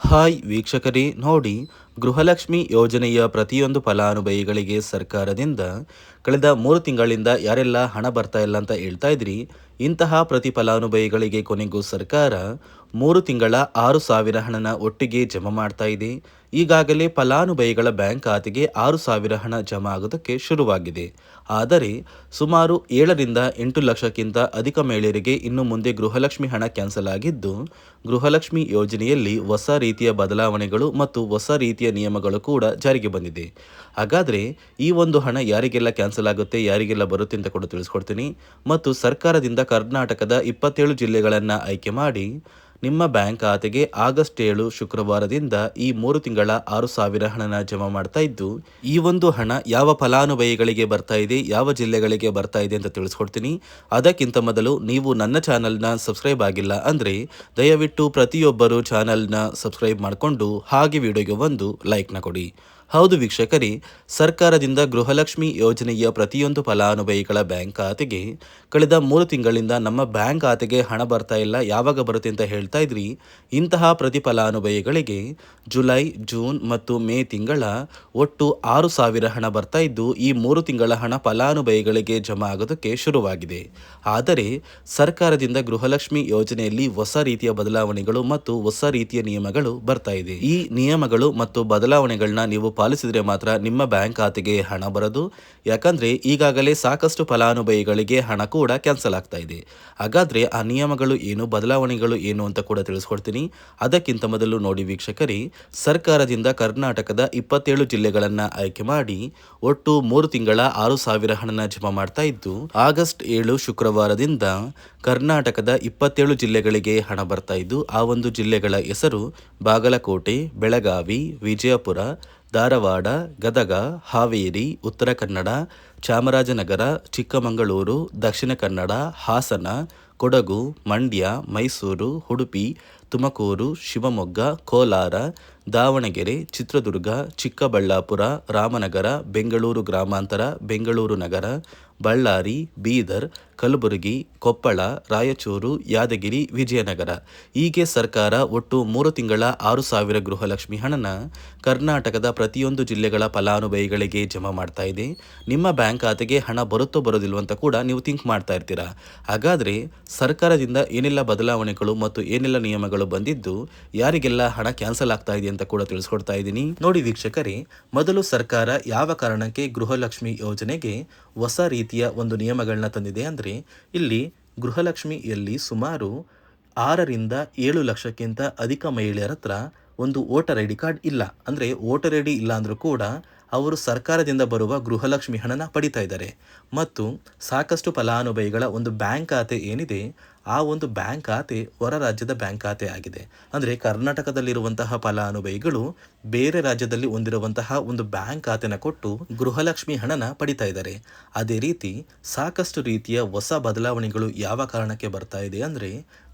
Hi ವೀಕ್ಷಕರೇ, ನೋಡಿ, ಗೃಹಲಕ್ಷ್ಮಿ ಯೋಜನೆಯ ಪ್ರತಿಯೊಂದು ಫಲಾನುಭವಿಗಳಿಗೆ ಸರ್ಕಾರದಿಂದ ಕಳೆದ 3 ತಿಂಗಳಿಂದ ಯಾರೆಲ್ಲ ಹಣ ಬರ್ತಾ ಇಲ್ಲ ಅಂತ ಹೇಳ್ತಾ ಇದ್ರಿ, ಇಂತಹ ಪ್ರತಿ ಫಲಾನುಭವಿಗಳಿಗೆ ಕೊನೆಗೂ ಸರ್ಕಾರ 3 ತಿಂಗಳ 6,000 ಹಣನ ಒಟ್ಟಿಗೆ ಜಮಾ ಮಾಡ್ತಾ ಇದೆ. ಈಗಾಗಲೇ ಫಲಾನುಭವಿಗಳ ಬ್ಯಾಂಕ್ ಖಾತೆಗೆ 6,000 ಹಣ ಜಮಾ ಆಗೋದಕ್ಕೆ ಶುರುವಾಗಿದೆ. ಆದರೆ ಸುಮಾರು 7 ರಿಂದ 8 ಲಕ್ಷಕ್ಕಿಂತ ಅಧಿಕ ಮಹಿಳೆಯರಿಗೆ ಇನ್ನು ಮುಂದೆ ಗೃಹಲಕ್ಷ್ಮಿ ಹಣ ಕ್ಯಾನ್ಸಲ್ ಆಗಿದ್ದು, ಗೃಹಲಕ್ಷ್ಮಿ ಯೋಜನೆಯಲ್ಲಿ ಹೊಸ ರೀತಿಯ ಬದಲಾವಣೆಗಳು ಮತ್ತು ಹೊಸ ರೀತಿಯ ನಿಯಮಗಳು ಕೂಡ ಜಾರಿಗೆ ಬಂದಿದೆ. ಹಾಗಾದರೆ ಈ ಒಂದು ಹಣ ಯಾರಿಗೆಲ್ಲ ಕ್ಯಾನ್ಸಲ್ ಆಗುತ್ತೆ, ಯಾರಿಗೆಲ್ಲ ಬರುತ್ತೆ ಅಂತ ಕೂಡ ತಿಳಿಸ್ಕೊಡ್ತೀನಿ. ಮತ್ತು ಸರ್ಕಾರದಿಂದ ಕರ್ನಾಟಕದ 27 ಜಿಲ್ಲೆಗಳನ್ನು ಆಯ್ಕೆ ಮಾಡಿ ನಿಮ್ಮ ಬ್ಯಾಂಕ್ ಖಾತೆಗೆ ಆಗಸ್ಟ್ 7 ಶುಕ್ರವಾರದಿಂದ ಈ 3 ತಿಂಗಳ 6,000 ಹಣನ ಜಮಾ ಮಾಡ್ತಾ ಇದ್ದು, ಈ ಒಂದು ಹಣ ಯಾವ ಫಲಾನುಭವಿಗಳಿಗೆ ಬರ್ತಾ ಇದೆ, ಯಾವ ಜಿಲ್ಲೆಗಳಿಗೆ ಬರ್ತಾ ಇದೆ ಅಂತ ತಿಳಿಸ್ಕೊಡ್ತೀನಿ. ಅದಕ್ಕಿಂತ ಮೊದಲು ನೀವು ನನ್ನ ಚಾನಲ್ನ ಸಬ್ಸ್ಕ್ರೈಬ್ ಆಗಿಲ್ಲ ಅಂದರೆ ದಯವಿಟ್ಟು ಪ್ರತಿಯೊಬ್ಬರು ಚಾನಲ್ನ ಸಬ್ಸ್ಕ್ರೈಬ್ ಮಾಡಿಕೊಂಡು ಹಾಗೆ ವಿಡಿಯೋಗೆ ಒಂದು ಲೈಕ್ನ ಕೊಡಿ. ಹೌದು ವೀಕ್ಷಕರೇ, ಸರ್ಕಾರದಿಂದ ಗೃಹಲಕ್ಷ್ಮಿ ಯೋಜನೆಯ ಪ್ರತಿಯೊಂದು ಫಲಾನುಭವಿಗಳ ಬ್ಯಾಂಕ್ ಖಾತೆಗೆ ಕಳೆದ 3 ತಿಂಗಳಿಂದ ನಮ್ಮ ಬ್ಯಾಂಕ್ ಖಾತೆಗೆ ಹಣ ಬರ್ತಾ ಇಲ್ಲ, ಯಾವಾಗ ಬರುತ್ತೆ ಅಂತ ಹೇಳ್ತಾ ಇದ್ರಿ. ಇಂತಹ ಪ್ರತಿ ಫಲಾನುಭವಿಗಳಿಗೆ ಜುಲೈ, ಜೂನ್ ಮತ್ತು ಮೇ ತಿಂಗಳ ಒಟ್ಟು 6,000 ಹಣ ಬರ್ತಾ ಇದ್ದು, ಈ 3 ತಿಂಗಳ ಹಣ ಫಲಾನುಭವಿಗಳಿಗೆ ಜಮಾ ಆಗೋದಕ್ಕೆ ಶುರುವಾಗಿದೆ. ಆದರೆ ಸರ್ಕಾರದಿಂದ ಗೃಹಲಕ್ಷ್ಮಿ ಯೋಜನೆಯಲ್ಲಿ ಹೊಸ ರೀತಿಯ ಬದಲಾವಣೆಗಳು ಮತ್ತು ಹೊಸ ರೀತಿಯ ನಿಯಮಗಳು ಬರ್ತಾ ಇದೆ. ಈ ನಿಯಮಗಳು ಮತ್ತು ಬದಲಾವಣೆಗಳನ್ನ ನೀವು ಪಾಲಿಸಿದ್ರೆ ಮಾತ್ರ ನಿಮ್ಮ ಬ್ಯಾಂಕ್ ಖಾತೆಗೆ ಹಣ ಬರೋದು. ಯಾಕಂದ್ರೆ ಈಗಾಗಲೇ ಸಾಕಷ್ಟು ಫಲಾನುಭವಿಗಳಿಗೆ ಹಣ ಕೂಡ ಕ್ಯಾನ್ಸಲ್ ಆಗ್ತಾ ಇದೆ. ಹಾಗಾದ್ರೆ ಆ ನಿಯಮಗಳು ಏನು, ಬದಲಾವಣೆಗಳು ಏನು ಅಂತ ಕೂಡ ತಿಳಿಸ್ಕೊಡ್ತೀನಿ. ಅದಕ್ಕಿಂತ ಮೊದಲು ನೋಡಿ ವೀಕ್ಷಕರೇ, ಸರ್ಕಾರದಿಂದ ಕರ್ನಾಟಕದ 27 ಜಿಲ್ಲೆಗಳನ್ನ ಆಯ್ಕೆ ಮಾಡಿ ಒಟ್ಟು 3 ತಿಂಗಳ 6,000 ಹಣನ ಜಮಾ ಮಾಡ್ತಾ ಇದ್ದು, ಆಗಸ್ಟ್ 7 ಶುಕ್ರವಾರದಿಂದ ಕರ್ನಾಟಕದ 27 ಜಿಲ್ಲೆಗಳಿಗೆ ಹಣ ಬರ್ತಾ ಇದ್ದು, ಆ ಒಂದು ಜಿಲ್ಲೆಗಳ ಹೆಸರು ಬಾಗಲಕೋಟೆ, ಬೆಳಗಾವಿ, ವಿಜಯಪುರ, ಧಾರವಾಡ, ಗದಗ, ಹಾವೇರಿ, ಉತ್ತರ ಕನ್ನಡ, ಚಾಮರಾಜನಗರ, ಚಿಕ್ಕಮಗಳೂರು, ದಕ್ಷಿಣ ಕನ್ನಡ, ಹಾಸನ, ಕೊಡಗು, ಮಂಡ್ಯ, ಮೈಸೂರು, ಉಡುಪಿ, ತುಮಕೂರು, ಶಿವಮೊಗ್ಗ, ಕೋಲಾರ, ದಾವಣಗೆರೆ, ಚಿತ್ರದುರ್ಗ, ಚಿಕ್ಕಬಳ್ಳಾಪುರ, ರಾಮನಗರ, ಬೆಂಗಳೂರು ಗ್ರಾಮಾಂತರ, ಬೆಂಗಳೂರು ನಗರ, ಬಳ್ಳಾರಿ, ಬೀದರ್, ಕಲಬುರಗಿ, ಕೊಪ್ಪಳ, ರಾಯಚೂರು, ಯಾದಗಿರಿ, ವಿಜಯನಗರ ಹೀಗೆ ಸರ್ಕಾರ ಒಟ್ಟು 3 ತಿಂಗಳ 6,000 ಗೃಹಲಕ್ಷ್ಮಿ ಹಣನ ಕರ್ನಾಟಕದ ಪ್ರತಿಯೊಂದು ಜಿಲ್ಲೆಗಳ ಫಲಾನುಭವಿಗಳಿಗೆ ಜಮಾ ಮಾಡ್ತಾ ಇದೆ. ನಿಮ್ಮ ಬ್ಯಾಂಕ್ ಖಾತೆಗೆ ಹಣ ಬರುತ್ತೋ ಬರೋದಿಲ್ವ ಅಂತ ಕೂಡ ನೀವು ಥಿಂಕ್ ಮಾಡ್ತಾ ಇರ್ತೀರಾ. ಹಾಗಾದರೆ ಸರ್ಕಾರದಿಂದ ಏನೆಲ್ಲ ಬದಲಾವಣೆಗಳು ಮತ್ತು ಏನೆಲ್ಲ ನಿಯಮಗಳು ಬಂದಿದ್ದು, ಯಾರಿಗೆಲ್ಲ ಹಣ ಕ್ಯಾನ್ಸಲ್ ಆಗ್ತಾ ಇದೆ ಅಂತ ಕೂಡ ತಿಳಿಸ್ಕೊಡ್ತಾ ಇದ್ದೀನಿ. ನೋಡಿ ವೀಕ್ಷಕರೇ, ಮೊದಲು ಸರ್ಕಾರ ಯಾವ ಕಾರಣಕ್ಕೆ ಗೃಹಲಕ್ಷ್ಮಿ ಯೋಜನೆಗೆ ಹೊಸ ರೀತಿಯ ಒಂದು ನಿಯಮಗಳನ್ನ ತಂದಿದೆ ಅಂದರೆ, ಇಲ್ಲಿ ಗೃಹಲಕ್ಷ್ಮಿಯಲ್ಲಿ ಸುಮಾರು 6 ರಿಂದ 7 ಲಕ್ಷಕ್ಕಿಂತ ಅಧಿಕ ಮಹಿಳೆಯರ ಹತ್ರ ಒಂದು ವೋಟರ್ ಐ ಡಿ ಕಾರ್ಡ್ ಇಲ್ಲ. ಅಂದರೆ ವೋಟರ್ ಐ ಡಿ ಇಲ್ಲ ಅಂದರೂ ಕೂಡ ಅವರು ಸರ್ಕಾರದಿಂದ ಬರುವ ಗೃಹಲಕ್ಷ್ಮಿ ಹಣನ ಪಡಿತಾ ಇದ್ದಾರೆ. ಮತ್ತು ಸಾಕಷ್ಟು ಫಲಾನುಭವಿಗಳ ಒಂದು ಬ್ಯಾಂಕ್ ಖಾತೆ ಏನಿದೆ, ಆ ಒಂದು ಬ್ಯಾಂಕ್ ಖಾತೆ ಹೊರ ರಾಜ್ಯದ ಬ್ಯಾಂಕ್ ಖಾತೆ ಆಗಿದೆ. ಅಂದರೆ ಕರ್ನಾಟಕದಲ್ಲಿರುವಂತಹ ಫಲಾನುಭವಿಗಳು ಬೇರೆ ರಾಜ್ಯದಲ್ಲಿ ಹೊಂದಿರುವಂತಹ ಒಂದು ಬ್ಯಾಂಕ್ ಖಾತೆನ ಕೊಟ್ಟು ಗೃಹಲಕ್ಷ್ಮಿ ಹಣನ ಪಡಿತಾ ಇದ್ದಾರೆ. ಅದೇ ರೀತಿ ಸಾಕಷ್ಟು ರೀತಿಯ ಹೊಸ ಬದಲಾವಣೆಗಳು ಯಾವ ಕಾರಣಕ್ಕೆ ಬರ್ತಾ ಇದೆ ಅಂದರೆ,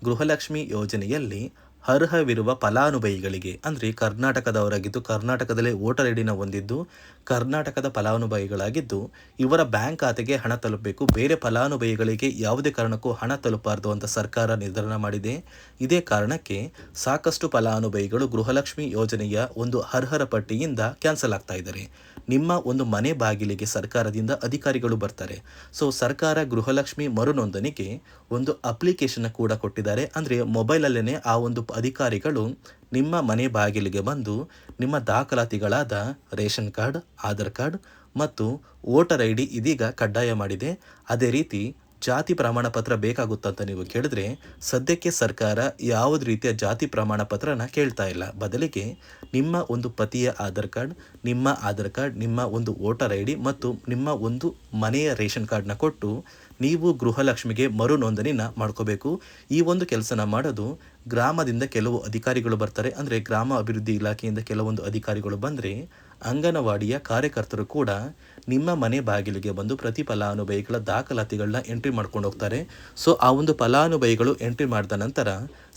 ಗೃಹಲಕ್ಷ್ಮಿ ಯೋಜನೆಯಲ್ಲಿ ಅರ್ಹವಿರುವ ಫಲಾನುಭವಿಗಳಿಗೆ, ಅಂದರೆ ಕರ್ನಾಟಕದವರಾಗಿದ್ದು ಕರ್ನಾಟಕದಲ್ಲೇ ವೋಟರ್ ಐ ಡಿನ ಹೊಂದಿದ್ದು ಕರ್ನಾಟಕದ ಫಲಾನುಭವಿಗಳಾಗಿದ್ದು ಇವರ ಬ್ಯಾಂಕ್ ಖಾತೆಗೆ ಹಣ ತಲುಪಬೇಕು, ಬೇರೆ ಫಲಾನುಭವಿಗಳಿಗೆ ಯಾವುದೇ ಕಾರಣಕ್ಕೂ ಹಣ ತಲುಪಬಾರದು ಅಂತ ಸರ್ಕಾರ ನಿರ್ಧಾರ ಮಾಡಿದೆ. ಇದೇ ಕಾರಣಕ್ಕೆ ಸಾಕಷ್ಟು ಫಲಾನುಭವಿಗಳು ಗೃಹಲಕ್ಷ್ಮಿ ಯೋಜನೆಯ ಒಂದು ಅರ್ಹರ ಪಟ್ಟಿಯಿಂದ ಕ್ಯಾನ್ಸಲ್ ಆಗ್ತಾ ಇದ್ದಾರೆ. ನಿಮ್ಮ ಒಂದು ಮನೆ ಬಾಗಿಲಿಗೆ ಸರ್ಕಾರದಿಂದ ಅಧಿಕಾರಿಗಳು ಬರ್ತಾರೆ. ಸೊ ಸರ್ಕಾರ ಗೃಹಲಕ್ಷ್ಮಿ ಮರುನೋಂದಣಿಗೆ ಒಂದು ಅಪ್ಲಿಕೇಶನ್ ಕೂಡ ಕೊಟ್ಟಿದ್ದಾರೆ. ಅಂದರೆ ಮೊಬೈಲಲ್ಲೇ ಆ ಒಂದು ಅಧಿಕಾರಿಗಳು ನಿಮ್ಮ ಮನೆ ಬಾಗಿಲಿಗೆ ಬಂದು ನಿಮ್ಮ ದಾಖಲಾತಿಗಳಾದ ರೇಷನ್ ಕಾರ್ಡ್, ಆಧಾರ್ ಕಾರ್ಡ್ ಮತ್ತು ವೋಟರ್ ಐ ಡಿ ಇದೀಗ ಕಡ್ಡಾಯ ಮಾಡಿದೆ. ಅದೇ ರೀತಿ ಜಾತಿ ಪ್ರಮಾಣ ಪತ್ರ ಬೇಕಾಗುತ್ತಂತ ನೀವು ಕೇಳಿದ್ರೆ, ಸದ್ಯಕ್ಕೆ ಸರ್ಕಾರ ಯಾವುದೇ ರೀತಿಯ ಜಾತಿ ಪ್ರಮಾಣ ಪತ್ರನ ಕೇಳ್ತಾ ಇಲ್ಲ. ಬದಲಿಗೆ ನಿಮ್ಮ ಒಂದು ಪತಿಯ ಆಧಾರ್ ಕಾರ್ಡ್, ನಿಮ್ಮ ಒಂದು ವೋಟರ್ ಐ ಡಿ ಮತ್ತು ನಿಮ್ಮ ಒಂದು ಮನೆಯ ರೇಷನ್ ಕಾರ್ಡ್ನ ಕೊಟ್ಟು ನೀವು ಗೃಹಲಕ್ಷ್ಮಿಗೆ ಮರು ನೋಂದಣಿನ ಮಾಡ್ಕೋಬೇಕು. ಈ ಒಂದು ಕೆಲಸನ ಮಾಡೋದು ಗ್ರಾಮದಿಂದ ಕೆಲವು ಅಧಿಕಾರಿಗಳು ಬರ್ತಾರೆ. ಅಂದರೆ ಗ್ರಾಮ ಅಭಿವೃದ್ಧಿ ಇಲಾಖೆಯಿಂದ ಕೆಲವೊಂದು ಅಧಿಕಾರಿಗಳು ಬಂದರೆ ಅಂಗನವಾಡಿಯ ಕಾರ್ಯಕರ್ತರು ಕೂಡ ನಿಮ್ಮ ಮನೆ ಬಾಗಿಲಿಗೆ ಬಂದು ಪ್ರತಿ ಫಲಾನುಭವಿಗಳ ದಾಖಲಾತಿಗಳನ್ನ ಎಂಟ್ರಿ ಮಾಡ್ಕೊಂಡು ಹೋಗ್ತಾರೆ. ಸೊ ಆ ಒಂದು ಫಲಾನುಭವಿಗಳು ಎಂಟ್ರಿ ಮಾಡಿದ ನಂತರ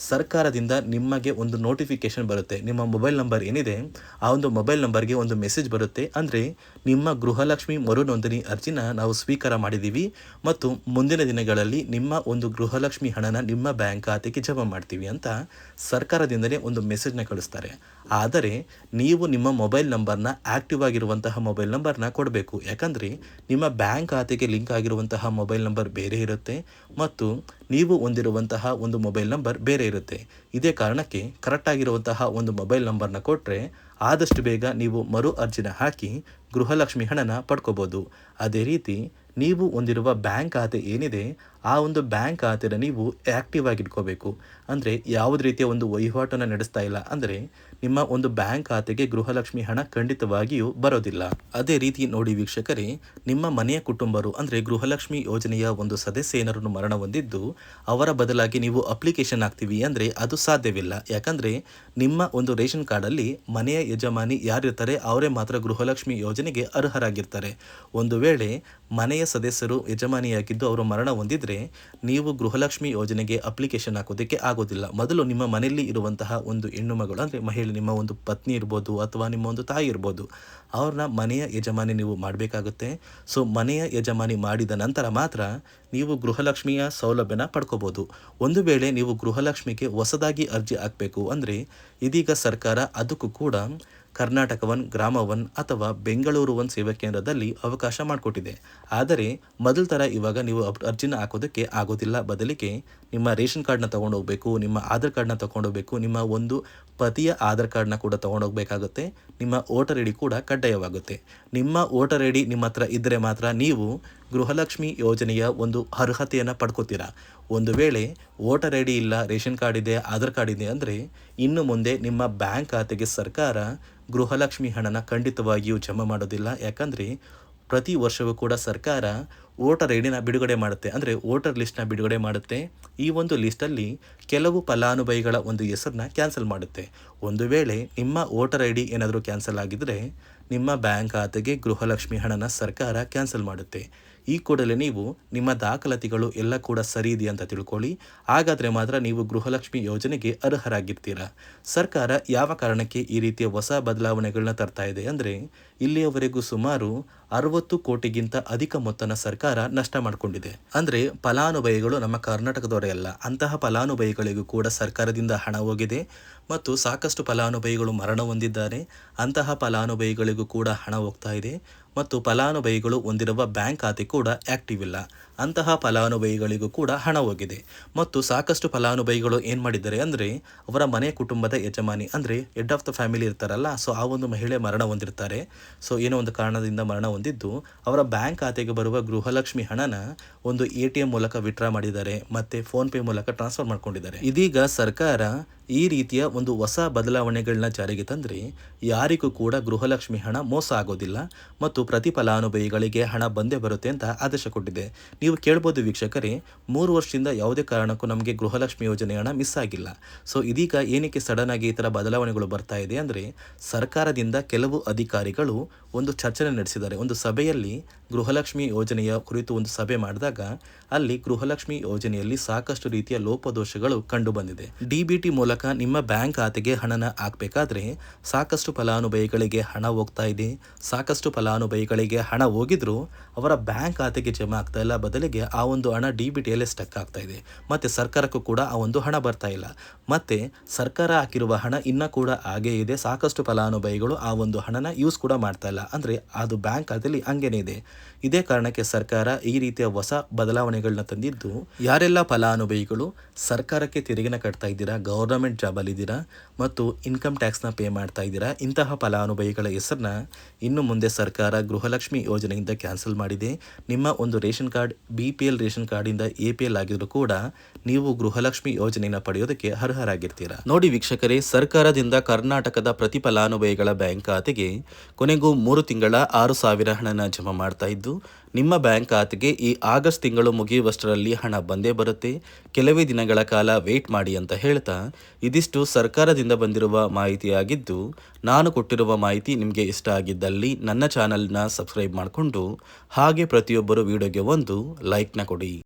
ಸರ್ಕಾರದಿಂದ ನಿಮಗೆ ಒಂದು ನೋಟಿಫಿಕೇಶನ್ ಬರುತ್ತೆ. ನಿಮ್ಮ ಮೊಬೈಲ್ ನಂಬರ್ ಏನಿದೆ ಆ ಒಂದು ಮೊಬೈಲ್ ನಂಬರ್ಗೆ ಒಂದು ಮೆಸೇಜ್ ಬರುತ್ತೆ. ಅಂದರೆ ನಿಮ್ಮ ಗೃಹಲಕ್ಷ್ಮಿ ಮರು ನೋಂದಣಿ ಅರ್ಜಿನ ನಾವು ಸ್ವೀಕಾರ ಮಾಡಿದ್ದೀವಿ ಮತ್ತು ಮುಂದಿನ ದಿನಗಳಲ್ಲಿ ನಿಮ್ಮ ಒಂದು ಗೃಹಲಕ್ಷ್ಮಿ ಹಣನ ನಿಮ್ಮ ಬ್ಯಾಂಕ್ ಖಾತೆಗೆ ಜಮಾ ಮಾಡ್ತೀವಿ ಅಂತ ಸರ್ಕಾರದಿಂದಲೇ ಒಂದು ಮೆಸೇಜ್ನ ಕಳಿಸ್ತಾರೆ. ಆದರೆ ನೀವು ನಿಮ್ಮ ಮೊಬೈಲ್ ನಂಬರ್ನ ಆಕ್ಟಿವ್ ಆಗಿರುವಂತಹ ಮೊಬೈಲ್ ನಂಬರ್ನ ಕೊಡಬೇಕು. ಯಾಕಂದರೆ ನಿಮ್ಮ ಬ್ಯಾಂಕ್ ಖಾತೆಗೆ ಲಿಂಕ್ ಆಗಿರುವಂತಹ ಮೊಬೈಲ್ ನಂಬರ್ ಬೇರೆ ಇರುತ್ತೆ ಮತ್ತು ನೀವು ಹೊಂದಿರುವಂತಹ ಒಂದು ಮೊಬೈಲ್ ನಂಬರ್ ಬೇರೆ ಇರುತ್ತೆ. ಇದೇ ಕಾರಣಕ್ಕೆ ಕರೆಕ್ಟ್ ಆಗಿರುವಂತಹ ಒಂದು ಮೊಬೈಲ್ ನಂಬರ್ನ ಕೊಟ್ಟರೆ ಆದಷ್ಟು ಬೇಗ ನೀವು ಮರು ಅರ್ಜಿನ ಹಾಕಿ ಗೃಹಲಕ್ಷ್ಮಿ ಹಣನ ಪಡ್ಕೋಬೋದು. ಅದೇ ರೀತಿ ನೀವು ಹೊಂದಿರುವ ಬ್ಯಾಂಕ್ ಖಾತೆ ಏನಿದೆ ಆ ಒಂದು ಬ್ಯಾಂಕ್ ಖಾತೆನ ನೀವು ಆ್ಯಕ್ಟಿವ್ ಆಗಿ ಇಟ್ಕೋಬೇಕು. ಅಂದರೆ ಯಾವುದೇ ರೀತಿಯ ಒಂದು ವಹಿವಾಟನ್ನು ನಡೆಸ್ತಾ ಇಲ್ಲ ಅಂದರೆ ನಿಮ್ಮ ಒಂದು ಬ್ಯಾಂಕ್ ಖಾತೆಗೆ ಗೃಹಲಕ್ಷ್ಮಿ ಹಣ ಖಂಡಿತವಾಗಿಯೂ ಬರೋದಿಲ್ಲ. ಅದೇ ರೀತಿ ನೋಡಿ ವೀಕ್ಷಕರೇ, ನಿಮ್ಮ ಮನೆಯ ಕುಟುಂಬರು ಅಂದರೆ ಗೃಹಲಕ್ಷ್ಮಿ ಯೋಜನೆಯ ಒಂದು ಸದಸ್ಯ ಏನಾರನ್ನು ಮರಣ ಹೊಂದಿದ್ದು ಅವರ ಬದಲಾಗಿ ನೀವು ಅಪ್ಲಿಕೇಶನ್ ಹಾಕ್ತೀವಿ ಅಂದರೆ ಅದು ಸಾಧ್ಯವಿಲ್ಲ. ಯಾಕಂದರೆ ನಿಮ್ಮ ಒಂದು ರೇಷನ್ ಕಾರ್ಡಲ್ಲಿ ಮನೆಯ ಯಜಮಾನಿ ಯಾರಿರ್ತಾರೆ ಅವರೇ ಮಾತ್ರ ಗೃಹಲಕ್ಷ್ಮಿ ಯೋಜನೆಗೆ ಅರ್ಹರಾಗಿರ್ತಾರೆ. ಒಂದು ವೇಳೆ ಮನೆಯ ಸದಸ್ಯರು ಯಜಮಾನಿಯಾಗಿದ್ದು ಅವರು ಮರಣ ಹೊಂದಿದ್ರೆ ನೀವು ಗೃಹಲಕ್ಷ್ಮಿ ಯೋಜನೆಗೆ ಅಪ್ಲಿಕೇಶನ್ ಹಾಕೋದಕ್ಕೆ ಆಗೋದಿಲ್ಲ. ಮೊದಲು ನಿಮ್ಮ ಮನೆಯಲ್ಲಿ ಇರುವಂತಹ ಒಂದು ಹೆಣ್ಣು ಮಗಳು ಅಂದರೆ ಮಹಿಳೆ, ನಿಮ್ಮ ಒಂದು ಪತ್ನಿ ಇರ್ಬೋದು ಅಥವಾ ನಿಮ್ಮ ಒಂದು ತಾಯಿ ಇರ್ಬೋದು, ಅವ್ರನ್ನ ಮನೆಯ ಯಜಮಾನಿ ನೀವು ಮಾಡಬೇಕಾಗುತ್ತೆ. ಸೊ ಮನೆಯ ಯಜಮಾನಿ ಮಾಡಿದ ನಂತರ ಮಾತ್ರ ನೀವು ಗೃಹಲಕ್ಷ್ಮಿಯ ಸೌಲಭ್ಯನ ಪಡ್ಕೋಬೋದು. ಒಂದು ವೇಳೆ ನೀವು ಗೃಹಲಕ್ಷ್ಮಿಗೆ ಹೊಸದಾಗಿ ಅರ್ಜಿ ಹಾಕಬೇಕು ಅಂದರೆ ಇದೀಗ ಸರ್ಕಾರ ಅದಕ್ಕೂ ಕೂಡ ಕರ್ನಾಟಕ ಒನ್, ಗ್ರಾಮ ಒನ್ ಅಥವಾ ಬೆಂಗಳೂರು ಒನ್ ಸೇವಾ ಕೇಂದ್ರದಲ್ಲಿ ಅವಕಾಶ ಮಾಡಿಕೊಟ್ಟಿದೆ. ಆದರೆ ಮೊದಲ ಥರ ಇವಾಗ ನೀವು ಅರ್ಜಿನ ಹಾಕೋದಕ್ಕೆ ಆಗೋದಿಲ್ಲ. ಬದಲಿಗೆ ನಿಮ್ಮ ರೇಷನ್ ಕಾರ್ಡ್ನ ತೊಗೊಂಡೋಗ್ಬೇಕು, ನಿಮ್ಮ ಆಧಾರ್ ಕಾರ್ಡ್ನ ತೊಗೊಂಡೋಗ್ಬೇಕು, ನಿಮ್ಮ ಒಂದು ಪತಿಯ ಆಧಾರ್ ಕಾರ್ಡ್ನ ಕೂಡ ತೊಗೊಂಡೋಗ್ಬೇಕಾಗುತ್ತೆ. ನಿಮ್ಮ ವೋಟರ್ ಐ ಡಿ ಕೂಡ ಕಡ್ಡಾಯವಾಗುತ್ತೆ. ನಿಮ್ಮ ವೋಟರ್ ಐ ಡಿ ನಿಮ್ಮ ಹತ್ರ ಇದ್ದರೆ ಮಾತ್ರ ನೀವು ಗೃಹಲಕ್ಷ್ಮಿ ಯೋಜನೆಯ ಒಂದು ಅರ್ಹತೆಯನ್ನು ಪಡ್ಕೋತೀರಾ. ಒಂದು ವೇಳೆ ವೋಟರ್ ಐ ಡಿ ಇಲ್ಲ, ರೇಷನ್ ಕಾರ್ಡ್ ಇದೆ, ಆಧಾರ್ ಕಾರ್ಡ್ ಇದೆ ಅಂದರೆ ಇನ್ನು ಮುಂದೆ ನಿಮ್ಮ ಬ್ಯಾಂಕ್ ಖಾತೆಗೆ ಸರ್ಕಾರ ಗೃಹಲಕ್ಷ್ಮಿ ಹಣನ ಖಂಡಿತವಾಗಿಯೂ ಜಮಾ ಮಾಡೋದಿಲ್ಲ. ಯಾಕಂದರೆ ಪ್ರತಿ ವರ್ಷವೂ ಕೂಡ ಸರ್ಕಾರ ವೋಟರ್ ಐ ಡಿನ ಬಿಡುಗಡೆ ಮಾಡುತ್ತೆ, ಅಂದರೆ ವೋಟರ್ ಲಿಸ್ಟ್ನ ಬಿಡುಗಡೆ ಮಾಡುತ್ತೆ. ಈ ಒಂದು ಲಿಸ್ಟಲ್ಲಿ ಕೆಲವು ಫಲಾನುಭವಿಗಳ ಒಂದು ಹೆಸರನ್ನ ಕ್ಯಾನ್ಸಲ್ ಮಾಡುತ್ತೆ. ಒಂದು ವೇಳೆ ನಿಮ್ಮ ವೋಟರ್ ಐ ಡಿ ಏನಾದರೂ ಕ್ಯಾನ್ಸಲ್ ಆಗಿದ್ದರೆ ನಿಮ್ಮ ಬ್ಯಾಂಕ್ ಖಾತೆಗೆ ಗೃಹಲಕ್ಷ್ಮಿ ಹಣನ ಸರ್ಕಾರ ಕ್ಯಾನ್ಸಲ್ ಮಾಡುತ್ತೆ. ಈ ಕೂಡಲೇ ನೀವು ನಿಮ್ಮ ದಾಖಲಾತಿಗಳು ಎಲ್ಲ ಕೂಡ ಸರಿ ಇದೆಯಾ ಅಂತ ತಿಳ್ಕೊಳ್ಳಿ. ಹಾಗಾದರೆ ಮಾತ್ರ ನೀವು ಗೃಹಲಕ್ಷ್ಮಿ ಯೋಜನೆಗೆ ಅರ್ಹರಾಗಿರ್ತೀರಾ. ಸರ್ಕಾರ ಯಾವ ಕಾರಣಕ್ಕೆ ಈ ರೀತಿಯ ಹೊಸ ಬದಲಾವಣೆಗಳನ್ನ ತರ್ತಾ ಇದೆ ಅಂದರೆ ಇಲ್ಲಿಯವರೆಗೂ ಸುಮಾರು 60 ಕೋಟಿಗಿಂತ ಅಧಿಕ ಮೊತ್ತನ ಸರ್ಕಾರ ನಷ್ಟ ಮಾಡಿಕೊಂಡಿದೆ. ಅಂದರೆ ಫಲಾನುಭವಿಗಳು ನಮ್ಮ ಕರ್ನಾಟಕದವರೇ ಅಲ್ಲ, ಅಂತಹ ಫಲಾನುಭವಿಗಳಿಗೂ ಕೂಡ ಸರ್ಕಾರದಿಂದ ಹಣ ಹೋಗಿದೆ ಮತ್ತು ಸಾಕಷ್ಟು ಫಲಾನುಭವಿಗಳು ಮರಣ ಹೊಂದಿದ್ದಾರೆ. ಅಂತಹ ಫಲಾನುಭವಿಗಳಿಗೂ ಕೂಡ ಹಣ ಹೋಗ್ತಾ ಇದೆ ಮತ್ತು ಫಲಾನುಭವಿಗಳು ಹೊಂದಿರುವ ಬ್ಯಾಂಕ್ ಖಾತೆ ಕೂಡ ಆ್ಯಕ್ಟಿವ್ ಇಲ್ಲ. ಅಂತಹ ಫಲಾನುಭವಿಗಳಿಗೂ ಕೂಡ ಹಣ ಹೋಗಿದೆ ಮತ್ತು ಸಾಕಷ್ಟು ಫಲಾನುಭವಿಗಳು ಏನು ಮಾಡಿದ್ದಾರೆ ಅಂದರೆ ಅವರ ಮನೆ ಕುಟುಂಬದ ಯಜಮಾನಿ ಅಂದರೆ ಹೆಡ್ ಆಫ್ ದ ಫ್ಯಾಮಿಲಿ ಇರ್ತಾರಲ್ಲ, ಸೊ ಆ ಒಂದು ಮಹಿಳೆ ಮರಣ ಹೊಂದಿರ್ತಾರೆ. ಸೊ ಏನೋ ಒಂದು ಕಾರಣದಿಂದ ಮರಣ ಹೊಂದಿದ್ದು ಅವರ ಬ್ಯಾಂಕ್ ಖಾತೆಗೆ ಬರುವ ಗೃಹಲಕ್ಷ್ಮಿ ಹಣನ ಒಂದು ATM ಮೂಲಕ ವಿತ್ಡ್ರಾ ಮಾಡಿದ್ದಾರೆ ಮತ್ತು ಫೋನ್ಪೇ ಮೂಲಕ ಟ್ರಾನ್ಸ್ಫರ್ ಮಾಡ್ಕೊಂಡಿದ್ದಾರೆ. ಇದೀಗ ಸರ್ಕಾರ ಈ ರೀತಿಯ ಒಂದು ಹೊಸ ಬದಲಾವಣೆಗಳನ್ನ ಜಾರಿಗೆ ತಂದರೆ ಯಾರಿಗೂ ಕೂಡ ಗೃಹಲಕ್ಷ್ಮಿ ಹಣ ಮೋಸ ಆಗೋದಿಲ್ಲ ಮತ್ತು ಪ್ರತಿ ಫಲಾನುಭವಿಗಳಿಗೆ ಹಣ ಬಂದೇ ಬರುತ್ತೆ ಅಂತ ಆದೇಶ ಕೊಟ್ಟಿದೆ. ನೀವು ಕೇಳ್ಬೋದು ವೀಕ್ಷಕರೇ, 3 ವರ್ಷದಿಂದ ಯಾವುದೇ ಕಾರಣಕ್ಕೂ ನಮಗೆ ಗೃಹಲಕ್ಷ್ಮಿ ಯೋಜನೆ ಹಣ ಮಿಸ್ ಆಗಿಲ್ಲ. ಸೊ ಇದೀಗ ಏನಕ್ಕೆ ಸಡನ್ ಆಗಿ ಈ ಥರ ಬದಲಾವಣೆಗಳು ಬರ್ತಾ ಇದೆ ಅಂದರೆ ಸರ್ಕಾರದಿಂದ ಕೆಲವು ಅಧಿಕಾರಿಗಳು ಒಂದು ಚರ್ಚೆ ನಡೆಸಿದ್ದಾರೆ. ಒಂದು ಸಭೆಯಲ್ಲಿ ಗೃಹಲಕ್ಷ್ಮಿ ಯೋಜನೆಯ ಕುರಿತು ಒಂದು ಸಭೆ ಮಾಡಿದಾಗ ಅಲ್ಲಿ ಗೃಹಲಕ್ಷ್ಮಿ ಯೋಜನೆಯಲ್ಲಿ ಸಾಕಷ್ಟು ರೀತಿಯ ಲೋಪದೋಷಗಳು ಕಂಡು ಬಂದಿದೆ. DBT ಮೂಲಕ ನಿಮ್ಮ ಬ್ಯಾಂಕ್ ಖಾತೆಗೆ ಹಣನ ಹಾಕಬೇಕಾದ್ರೆ ಸಾಕಷ್ಟು ಫಲಾನುಭವಿಗಳಿಗೆ ಹಣ ಹೋಗ್ತಾ ಇದೆ. ಸಾಕಷ್ಟು ಫಲಾನುಭವಿಗಳಿಗೆ ಹಣ ಹೋಗಿದ್ರು ಅವರ ಬ್ಯಾಂಕ್ ಖಾತೆಗೆ ಜಮಾ ಆಗ್ತಾ ಇಲ್ಲ, ಬದಲಿಗೆ ಆ ಒಂದು ಹಣ DBTಯಲ್ಲೇ ಸ್ಟಕ್ ಆಗ್ತಾ ಇದೆ ಮತ್ತು ಸರ್ಕಾರಕ್ಕೂ ಕೂಡ ಆ ಒಂದು ಹಣ ಬರ್ತಾ ಇಲ್ಲ. ಮತ್ತು ಸರ್ಕಾರ ಹಾಕಿರುವ ಹಣ ಇನ್ನೂ ಕೂಡ ಹಾಗೇ ಇದೆ. ಸಾಕಷ್ಟು ಫಲಾನುಭವಿಗಳು ಆ ಒಂದು ಹಣನ ಯೂಸ್ ಕೂಡ ಮಾಡ್ತಾ ಇಲ್ಲ, ಅಂದರೆ ಅದು ಬ್ಯಾಂಕ್ ಖಾತೆಯಲ್ಲಿ ಹಂಗೇನೆ ಇದೆ. ಇದೇ ಕಾರಣಕ್ಕೆ ಸರ್ಕಾರ ಈ ರೀತಿಯ ಹೊಸ ಬದಲಾವಣೆಗಳನ್ನ ತಂದಿದ್ದು ಯಾರೆಲ್ಲ ಫಲಾನುಭವಿಗಳು ಸರ್ಕಾರಕ್ಕೆ ತೆರಿಗೆನ ಕಟ್ತಾ ಇದ್ದೀರಾ, ಗೌರ್ನಮೆಂಟ್ ಜಾಬಲ್ಲಿದ್ದೀರಾ ಮತ್ತು ಇನ್ಕಮ್ ಟ್ಯಾಕ್ಸ್ನ ಪೇ ಮಾಡ್ತಾ ಇದ್ದೀರಾ, ಇಂತಹ ಫಲಾನುಭವಿಗಳ ಹೆಸರನ್ನ ಇನ್ನು ಮುಂದೆ ಸರ್ಕಾರ ಗೃಹಲಕ್ಷ್ಮಿ ಯೋಜನೆಯಿಂದ ಕ್ಯಾನ್ಸಲ್ ಮಾಡಿದೆ. ನಿಮ್ಮ ಒಂದು ರೇಷನ್ ಕಾರ್ಡ್ BPL ರೇಷನ್ ಕಾರ್ಡಿಂದ APL ಆಗಿದ್ರು ಕೂಡ ನೀವು ಗೃಹಲಕ್ಷ್ಮಿ ಯೋಜನೆಯನ್ನು ಪಡೆಯೋದಕ್ಕೆ ಅರ್ಹರಾಗಿರ್ತೀರಾ. ನೋಡಿ ವೀಕ್ಷಕರೇ, ಸರ್ಕಾರದಿಂದ ಕರ್ನಾಟಕದ ಪ್ರತಿ ಫಲಾನುಭವಿಗಳ ಬ್ಯಾಂಕ್ ಖಾತೆಗೆ ಕೊನೆಗೂ 3 ತಿಂಗಳ 6,000 ಹಣನ ಜಮಾ ಮಾಡ್ತಾ ಇದ್ದು ನಿಮ್ಮ ಬ್ಯಾಂಕ್ ಖಾತೆಗೆ ಈ ಆಗಸ್ಟ್ ತಿಂಗಳು ಮುಗಿಯುವಷ್ಟರಲ್ಲಿ ಹಣ ಬಂದೇ ಬರುತ್ತೆ. ಕೆಲವೇ ದಿನಗಳ ಕಾಲ ವೇಟ್ ಮಾಡಿ ಅಂತ ಹೇಳ್ತಾ, ಇದಿಷ್ಟು ಸರ್ಕಾರದಿಂದ ಬಂದಿರುವ ಮಾಹಿತಿಯಾಗಿದ್ದು, ನಾನು ಕೊಟ್ಟಿರುವ ಮಾಹಿತಿ ನಿಮಗೆ ಇಷ್ಟ ಆಗಿದ್ದಲ್ಲಿ ನನ್ನ ಚಾನಲ್ನ ಸಬ್ಸ್ಕ್ರೈಬ್ ಮಾಡಿಕೊಂಡು ಹಾಗೆ ಪ್ರತಿಯೊಬ್ಬರು ವಿಡಿಯೋಗೆ ಒಂದು ಲೈಕ್ನ ಕೊಡಿ.